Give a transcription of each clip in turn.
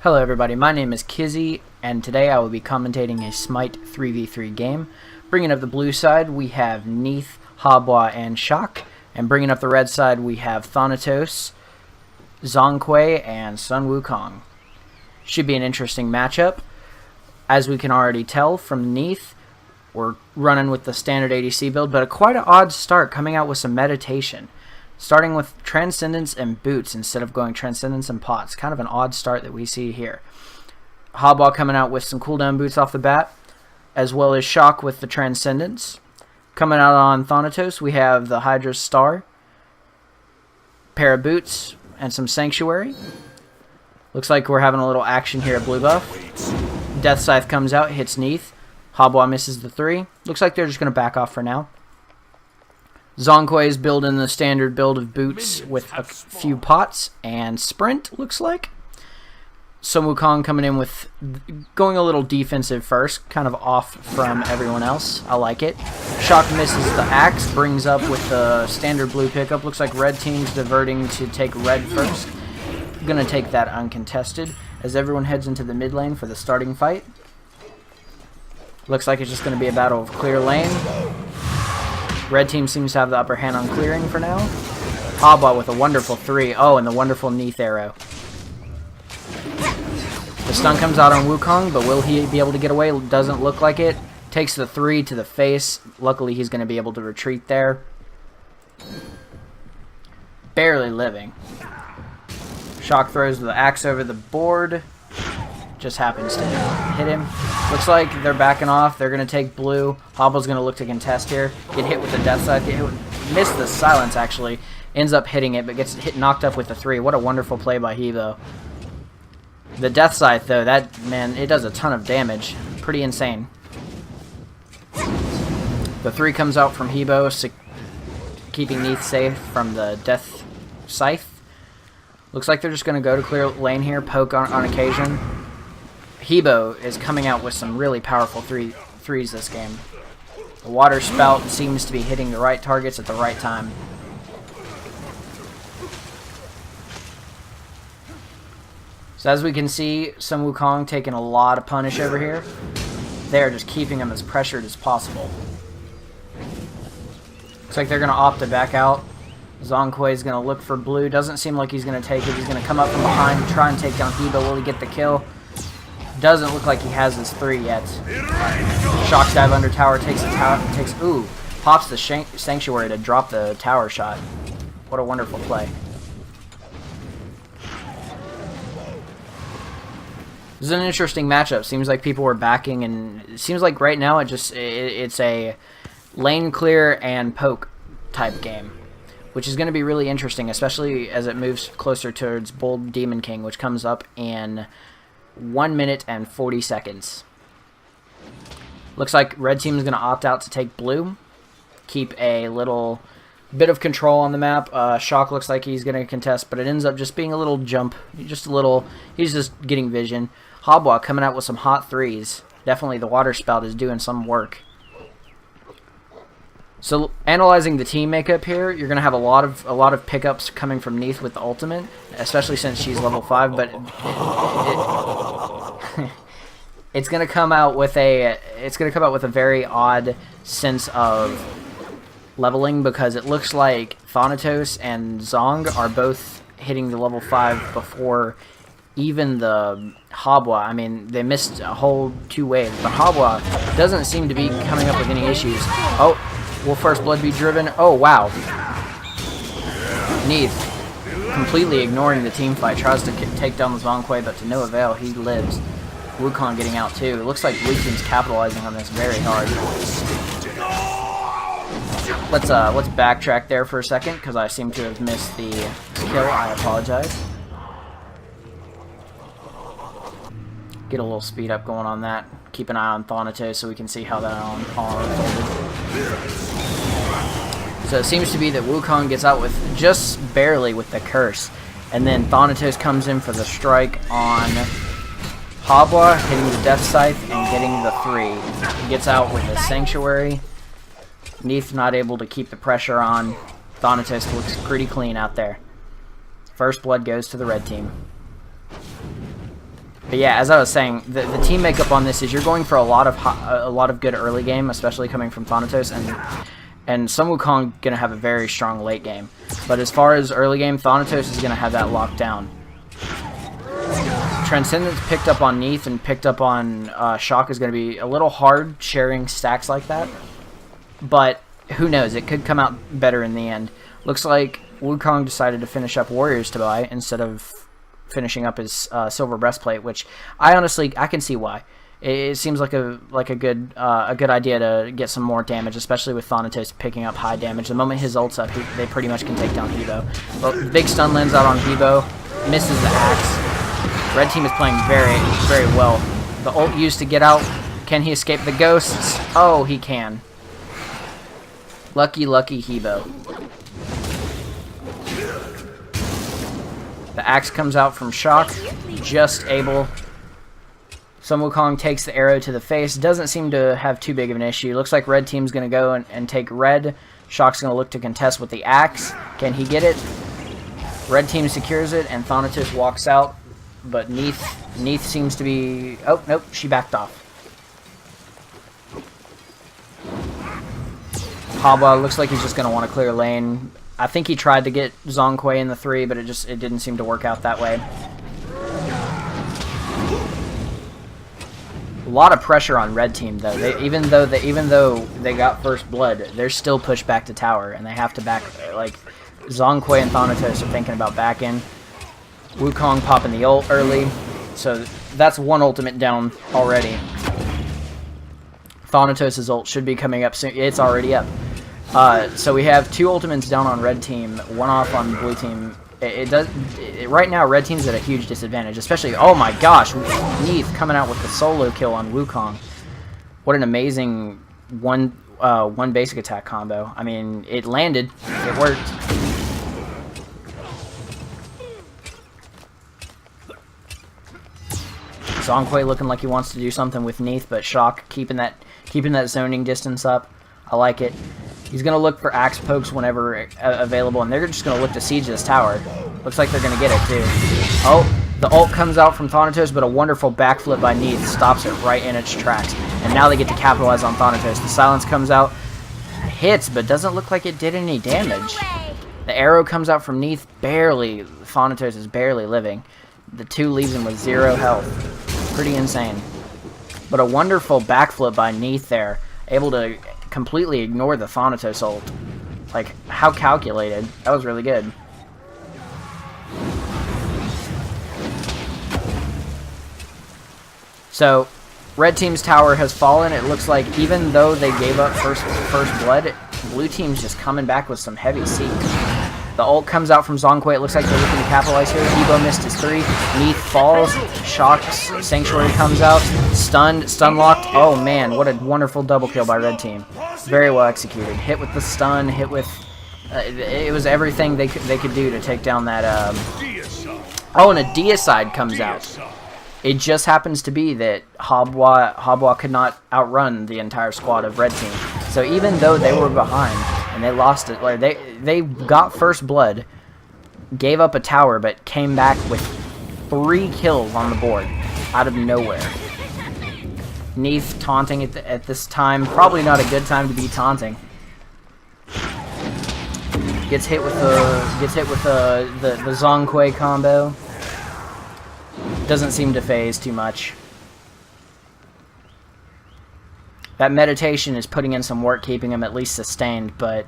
Hello everybody, my name is Kizzy, and today I will be commentating a Smite 3v3 game. Bringing up the blue side, we have Neith, Habwa, and Shock. And bringing up the red side, we have Thanatos, Zhonghui, and Sun Wukong. Should be an interesting matchup. As we can already tell from Neith, we're running with the standard ADC build, but quite an odd start, coming out with some meditation. Starting with Transcendence and Boots instead of going Transcendence and Pots. Kind of an odd start that we see here. Habwa coming out with some cooldown boots off the bat, as well as Shock with the Transcendence. Coming out on Thanatos, we have the Hydra's Star, pair of boots, and some Sanctuary. Looks like we're having a little action here at blue buff. Death Scythe comes out, hits Neith. Habwa misses the 3. Looks like they're just going to back off for now. Zhonghui is building the standard build of boots with a few pots and sprint, looks like. Sun Wukong coming in with going a little defensive first, kind of off from everyone else. I like it. Shock misses the axe, brings up with the standard blue pickup. Looks like red team's diverting to take red first. Gonna take that uncontested as everyone heads into the mid lane for the starting fight. Looks like it's just gonna be a battle of clear lane. Red team seems to have the upper hand on clearing for now. Habwa with a wonderful 3. Oh, and the wonderful Neith arrow. The stun comes out on Wukong, but will he be able to get away? Doesn't look like it. Takes the 3 to the face. Luckily, he's going to be able to retreat there. Barely living. Shock throws the axe over the board. Just happens to hit him. Looks like they're backing off. They're going to take blue. Habwa's going to look to contest here. Get hit with the Death Scythe. Miss the silence, actually. Ends up hitting it, but gets knocked up with the 3. What a wonderful play by Hebo. The Death Scythe, though, that, man, it does a ton of damage. Pretty insane. The 3 comes out from Hebo, keeping Neith safe from the Death Scythe. Looks like they're just going to go to clear lane here, poke on occasion. Hebo is coming out with some really powerful threes this game. The water spout seems to be hitting the right targets at the right time. So as we can see, Sun Wukong taking a lot of punish over here. They're just keeping him as pressured as possible. Looks like they're going to opt to back out. Zhonghui is going to look for blue. Doesn't seem like he's going to take it. He's going to come up from behind, try and take down Hebo. Will he get the kill? Doesn't look like he has his 3 yet. Shock dive under tower, takes the tower, pops the Sanctuary to drop the tower shot. What a wonderful play. This is an interesting matchup. Seems like people were backing, and it seems like right now it's a lane clear and poke type game, which is going to be really interesting, especially as it moves closer towards Bold Demon King, which comes up in 1 minute and 40 seconds. Looks like red team is going to opt out to take blue. Keep a little bit of control on the map. Shock looks like he's going to contest, but it ends up just being a little jump. Just a little. He's just getting vision. Habwa coming out with some hot 3s. Definitely the water spout is doing some work. So analyzing the team makeup here, you're going to have a lot of pickups coming from Neith with the ultimate, especially since she's level 5. But it's going to come out with a very odd sense of leveling, because it looks like Thanatos and Zong are both hitting the level 5 before even the Habwa. I mean, they missed a whole 2 waves, but Habwa doesn't seem to be coming up with any issues. Oh. Will first blood be driven? Oh, wow. Neith, completely ignoring the team fight, tries to take down the Zhonghui, but to no avail. He lives. Wukong getting out too. It looks like blue team's capitalizing on this very hard. Let's backtrack there for a second, because I seem to have missed the kill. I apologize. Get a little speed up going on that. Keep an eye on Thanatos so we can see how that unfolded. So it seems to be that Wukong gets out with just barely with the curse. And then Thanatos comes in for the strike on Habwa, hitting the Death Scythe and getting the 3. He gets out with a Sanctuary. Neith not able to keep the pressure on. Thanatos looks pretty clean out there. First blood goes to the red team. But yeah, as I was saying, the team makeup on this is you're going for a lot of good early game, especially coming from Thanatos, and Sun Wukong gonna have a very strong late game. But as far as early game, Thanatos is gonna have that locked down. Transcendence picked up on Neith and picked up on Shock is gonna be a little hard sharing stacks like that. But who knows? It could come out better in the end. Looks like Wukong decided to finish up Warriors to buy instead of finishing up his silver breastplate, which I can see why. It seems like a good idea to get some more damage, especially with Thanatos picking up high damage. The moment his ult's up, they pretty much can take down Hebo. But big stun lands out on Hebo, misses the axe. Red team is playing very, very well. The ult used to get out. Can he escape the ghosts? Oh, he can. Lucky, lucky Hebo. The axe comes out from Shock, just able. Sun Wukong takes the arrow to the face. Doesn't seem to have too big of an issue. Looks like red team's going to go and take red. Shock's going to look to contest with the axe. Can he get it? Red team secures it, and Thanatos walks out. But Neith seems to be... Oh, nope, she backed off. Habwa looks like he's just going to want to clear lane. I think he tried to get Zhong Kui in the 3, but it didn't seem to work out that way. A lot of pressure on red team though. Even though they got first blood, they're still pushed back to tower, and they have to back. Like Zhong Kui and Thanatos are thinking about backing. Wukong popping the ult early, so that's one ultimate down already. Thanatos' ult should be coming up soon. It's already up. So we have 2 ultimates down on red team, 1 off on blue team. Right now, red team's at a huge disadvantage, especially, oh my gosh, Neith coming out with the solo kill on Wukong. What an amazing one basic attack combo. I mean, it landed, it worked. Zhong Kui looking like he wants to do something with Neith, but Shock keeping that zoning distance up. I like it. He's going to look for axe pokes whenever available, and they're just going to look to siege this tower. Looks like they're going to get it, too. Oh, the ult comes out from Thanatos, but a wonderful backflip by Neith stops it right in its tracks. And now they get to capitalize on Thanatos. The silence comes out, hits, but doesn't look like it did any damage. The arrow comes out from Neith, barely. Thanatos is barely living. The 2 leaves him with 0 health. Pretty insane. But a wonderful backflip by Neith there, able to completely ignore the Thanatos ult. Like, how calculated. That was really good. So, red team's tower has fallen. It looks like even though they gave up first blood, blue team's just coming back with some heavy siege. The ult comes out from Zhong Kui. It looks like they're looking to capitalize here. Hebo missed his 3. Neith falls. Shock's Sanctuary comes out. Stunned. Stun locked. Oh man, what a wonderful double kill by red team. Very well executed. Hit with the stun. Hit with... it was everything they could do to take down that... Oh, and a deicide comes out. It just happens to be that Habwa could not outrun the entire squad of red team. So even though they were behind... and they lost it. Like they got first blood, gave up a tower, but came back with 3 kills on the board out of nowhere. Neith taunting at this time, probably not a good time to be taunting. Gets hit with the Zhong Kui combo. Doesn't seem to phase too much. That meditation is putting in some work, keeping him at least sustained, but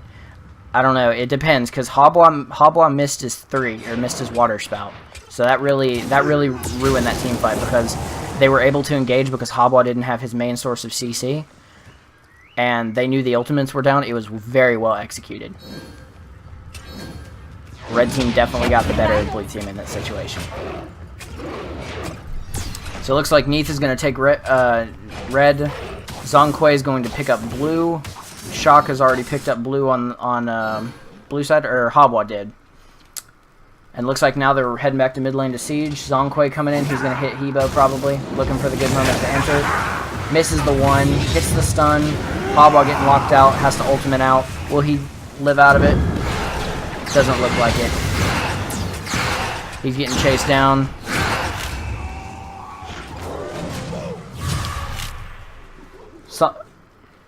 I don't know. It depends, because Habwa missed his 3, or missed his water spout. So that really ruined that team fight, because they were able to engage because Habwa didn't have his main source of CC, and they knew the ultimates were down. It was very well executed. Red team definitely got the better of blue team in that situation. So it looks like Neith is going to take red. Zhong Kui is going to pick up blue. Shock has already picked up blue on blue side, or Habwa did. And looks like now they're heading back to mid lane to siege. Zhong Kui coming in. He's going to hit Hebo probably. Looking for the good moment to enter. Misses the 1. Hits the stun. Habwa getting locked out. Has to ultimate out. Will he live out of it? Doesn't look like it. He's getting chased down. So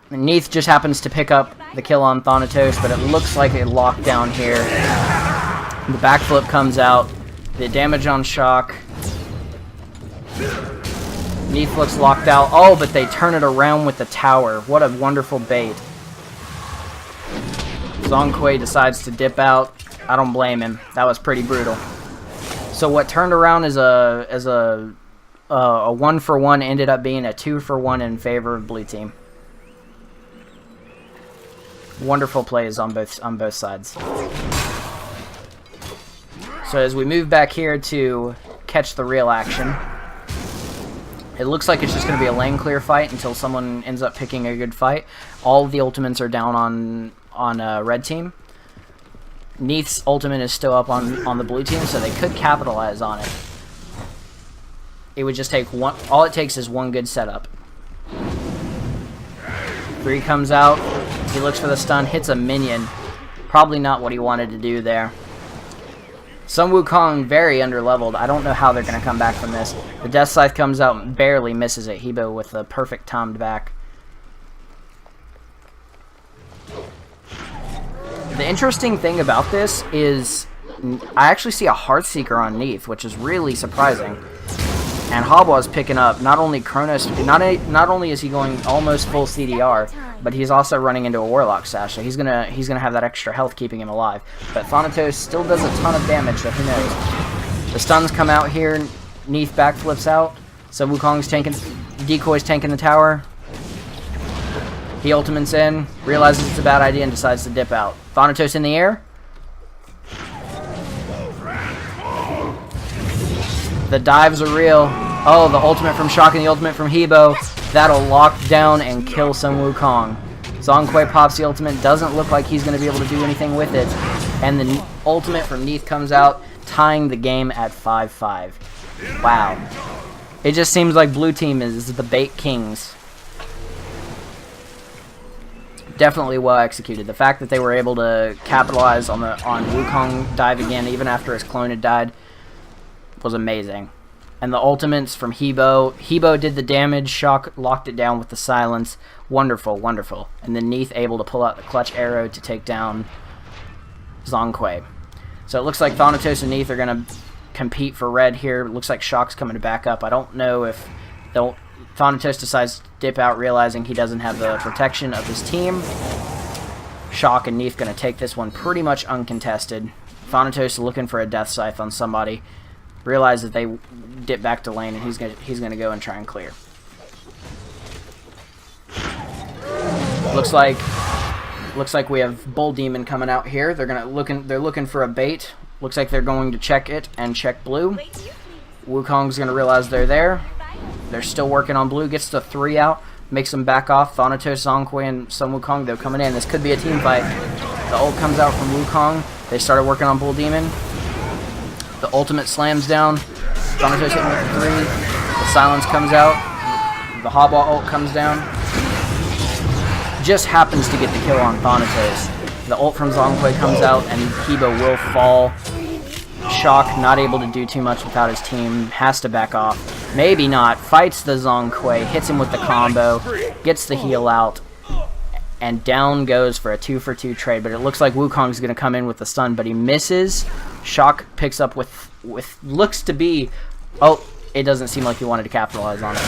Neith just happens to pick up the kill on Thanatos, but it looks like a lockdown here. The backflip comes out. The damage on Shock. Neith looks locked out. Oh, but they turn it around with the tower. What a wonderful bait. Zongquay decides to dip out. I don't blame him. That was pretty brutal. So what turned around as a 1-for-1 ended up being a 2-for-1 in favor of blue team. Wonderful plays on both sides. So as we move back here to catch the real action, it looks like it's just going to be a lane clear fight until someone ends up picking a good fight. All of the ultimates are down on red team. Neith's ultimate is still up on the blue team, so they could capitalize on it. It would just take one. All it takes is one good setup. 3 comes out. He looks for the stun, hits a minion. Probably not what he wanted to do there. Sun Wukong very underleveled. I don't know how they're going to come back from this. The Death Scythe comes out and barely misses it. Hebo with a perfect timed back. The interesting thing about this is I actually see a Heartseeker on Neith, which is really surprising. And Habwa's picking up not only Kronos, not only is he going almost full CDR, but he's also running into a Warlock Sash, so he's gonna have that extra health keeping him alive. But Thanatos still does a ton of damage, so who knows? The stuns come out here, Neith backflips out, so Wukong's tanking, Decoy's tanking the tower. He ultimates in, realizes it's a bad idea, and decides to dip out. Thanatos in the air. The dives are real. Oh, the ultimate from Shock and the ultimate from Hebo. That'll lock down and kill Sun Wukong. Zongquay pops the ultimate. Doesn't look like he's going to be able to do anything with it. And the ultimate from Neith comes out, tying the game at 5-5. Wow. It just seems like blue team is the bait kings. Definitely well executed. The fact that they were able to capitalize on Wukong dive again, even after his clone had died, was amazing. And the ultimates from Hebo. Hebo did the damage. Shock locked it down with the silence. Wonderful, wonderful. And then Neith able to pull out the clutch arrow to take down Zongquay. So it looks like Thanatos and Neith are going to compete for red here. It looks like Shock's coming to back up. I don't know if Thanatos decides to dip out, realizing he doesn't have the protection of his team. Shock and Neith going to take this one pretty much uncontested. Thanatos looking for a Death Scythe on somebody. Realizes they dip back to lane, and he's gonna go and try and clear. Looks like we have Bull Demon coming out here. They're looking for a bait. Looks like they're going to check it and check blue. Wukong's gonna realize they're there. They're still working on blue. Gets the 3 out, makes them back off. Thanatos, Zongquay, and Sun Wukong, they're coming in. This could be a team fight. The ult comes out from Wukong. They started working on Bull Demon. The ultimate slams down. Thanatos hitting with the 3. The silence comes out. The Habwa ult comes down. Just happens to get the kill on Thanatos. The ult from Zongquay comes out, and Hebo will fall. Shock not able to do too much without his team. Has to back off. Maybe not. Fights the Zongquay. Hits him with the combo. Gets the heal out. And down goes for a 2-for-2 trade. But it looks like Wukong's going to come in with the stun, but he misses. Shock picks up with looks to be... Oh, it doesn't seem like he wanted to capitalize on it.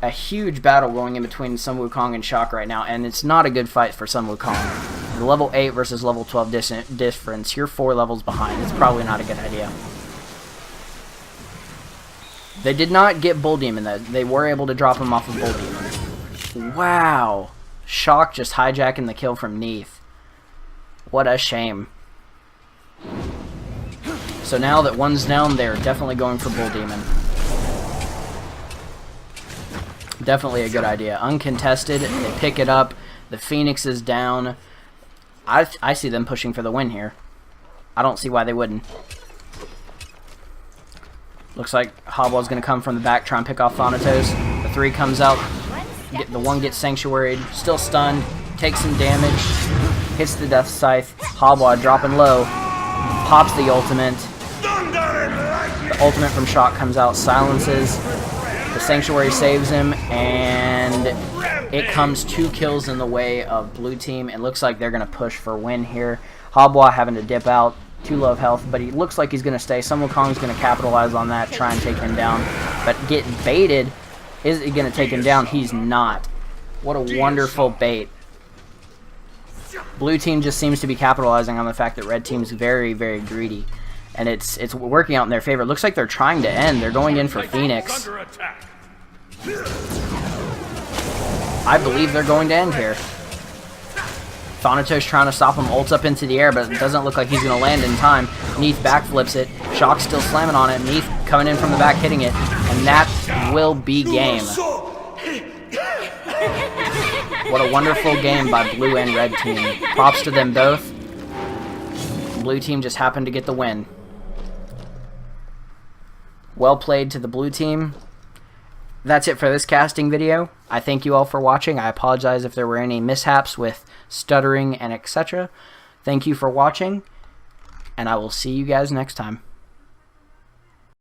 A huge battle going in between Sun Wukong and Shock right now, and it's not a good fight for Sun Wukong. The level 8 versus level 12 difference. You're 4 levels behind. It's probably not a good idea. They did not get Bull Demon, though. They were able to drop him off of Bull Demon. Wow. Shock just hijacking the kill from Neith. What a shame. So now that one's down, they're definitely going for Bull Demon. Definitely a good idea. Uncontested, they pick it up. The Phoenix is down. I see them pushing for the win here. I don't see why they wouldn't. Looks like Habwa's going to come from the back, try and pick off Thanatos. The 3 comes out. The 1 gets sanctuaried. Still stunned. Takes some damage. Hits the Death Scythe. Habwa dropping low. Pops the ultimate. The ultimate from Shock comes out. Silences. The Sanctuary saves him. And and it comes 2 kills in the way of blue team. It looks like they're going to push for win here. Habwa having to dip out, 2 low of health, but he looks like he's going to stay. Sun Wukong's going to capitalize on that, try and take him down, but get baited. Is he going to take him down? He's not. What a wonderful bait. Blue team just seems to be capitalizing on the fact that red team's very, very greedy. And it's working out in their favor. It looks like they're trying to end. They're going in for Phoenix. I believe they're going to end here. Thanatos trying to stop him, ults up into the air, but it doesn't look like he's going to land in time. Neath backflips it. Shock's still slamming on it. Neath coming in from the back, hitting it. And that will be game. What a wonderful game by blue and red team. Props to them both. Blue team just happened to get the win. Well played to the blue team. That's it for this casting video. I thank you all for watching. I apologize if there were any mishaps with stuttering and etc. Thank you for watching, and I will see you guys next time.